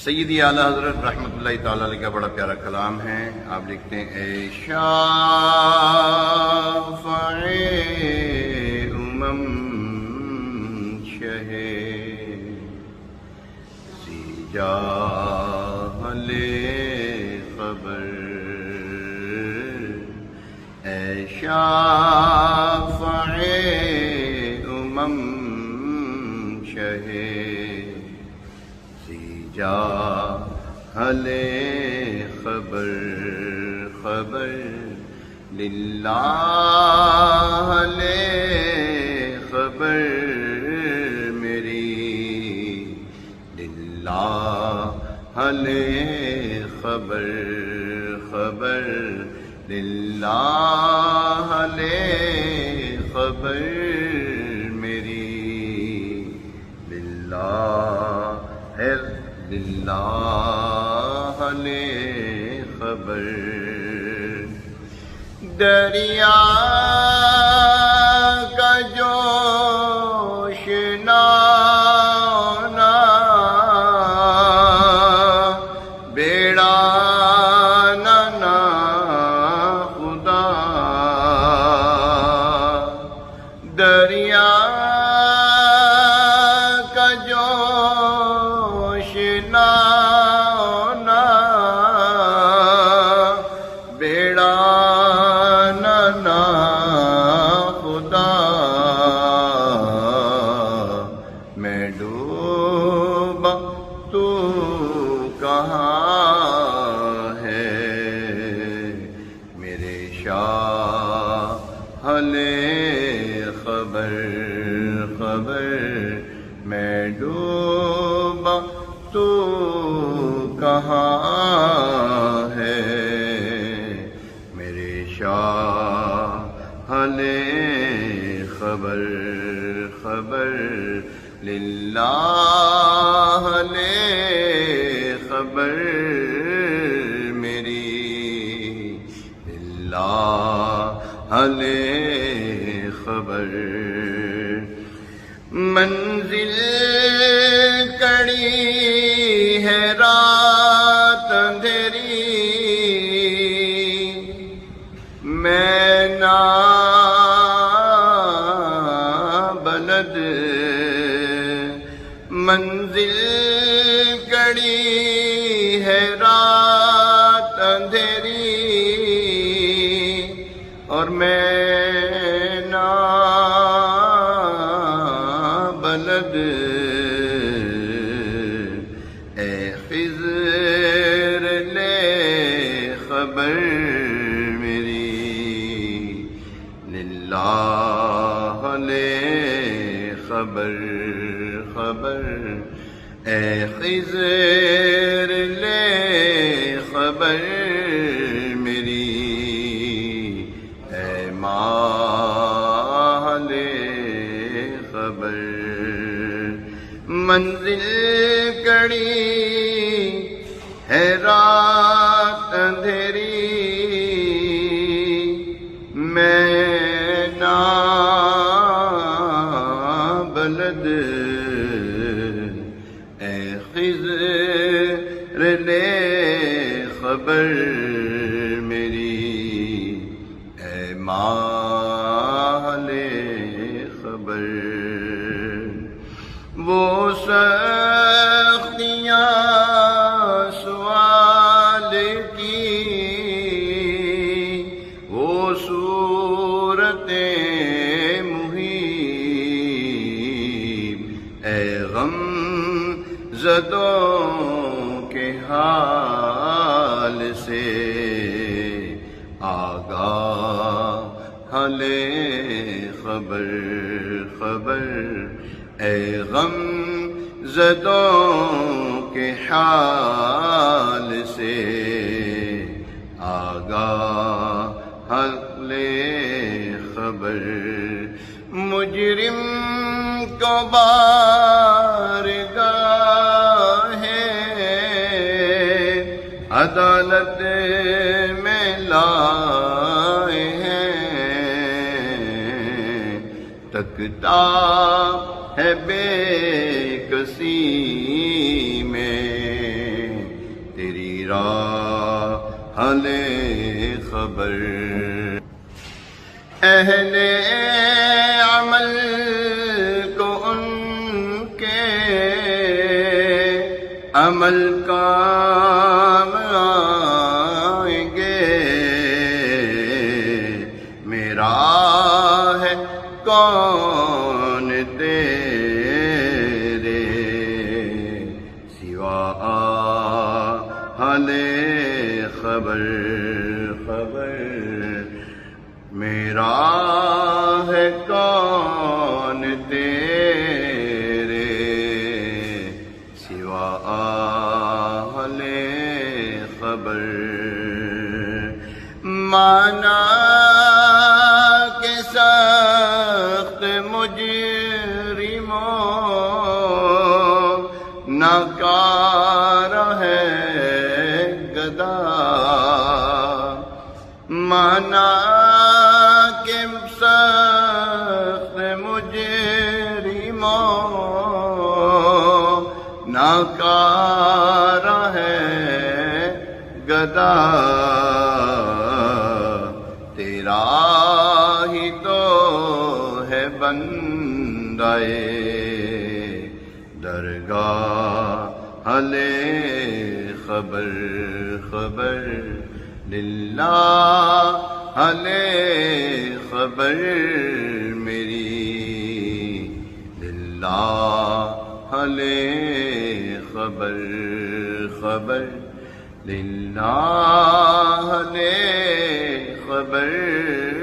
سیدی اعلیٰ حضرت رحمۃ اللہ تعالیٰ علیہ کا بڑا پیارا کلام ہے. آپ لکھتے ہیں اے شافع شہ سیجاہل خبر، اے شافع شہ سیجاہل خبر، خبر للہ خبر میری، للہ خبر، خبر للہ خبر میری، للہ خبر. دریا کا جوش نانا بیڑا نانا خدا، دریا کا جوش نانا بیڑا نانا خدا، میں ڈوبا تو کہاں ہے، میرے شاہل خبر، خبر میں ڈوبا تو کہاں ہے، میرے شاہل خبر، خبر للہ خبر میری، للہ خبر. منزل کڑی ہے رات اندھیری، میں نا بلد، منزل کڑی ہے رات اندھیری اور میں نا بلد، اے خضر لے خبر میری، للہ خبر، خبر اے خضر لے خبر میری، اے ماہ خبر. منزل کڑی ہے رات اندھیری، میں نا بلد، اے خضر لے خبر میری، اے ماہ خبر. وہ سختیاں سوال کی، وہ صورتیں محیب، اے غم زدوں کے حال سے آگاہ خبر، خبر اے غم زدوں کے حال سے آگاہ خبر. مجرم کو بارگاہ عدالت میں لائے ہیں، تکتا ہے بے کسی میں حل خبر اہل عمل کو ان کے عمل کام آئیں گے میرا ہے کون تیرے سوا حل خبر میرا ہے کون تیرے سوا حل خبر مانا کہ سخت مجرموں ناکار ہے گدا مانا کہ سخت مجرموں ناکار ہے گدا تیرا ہی تو ہے بندہ درگاہ حل خبر للہ حل خبر میری للہ حل خبر للہ حل خبر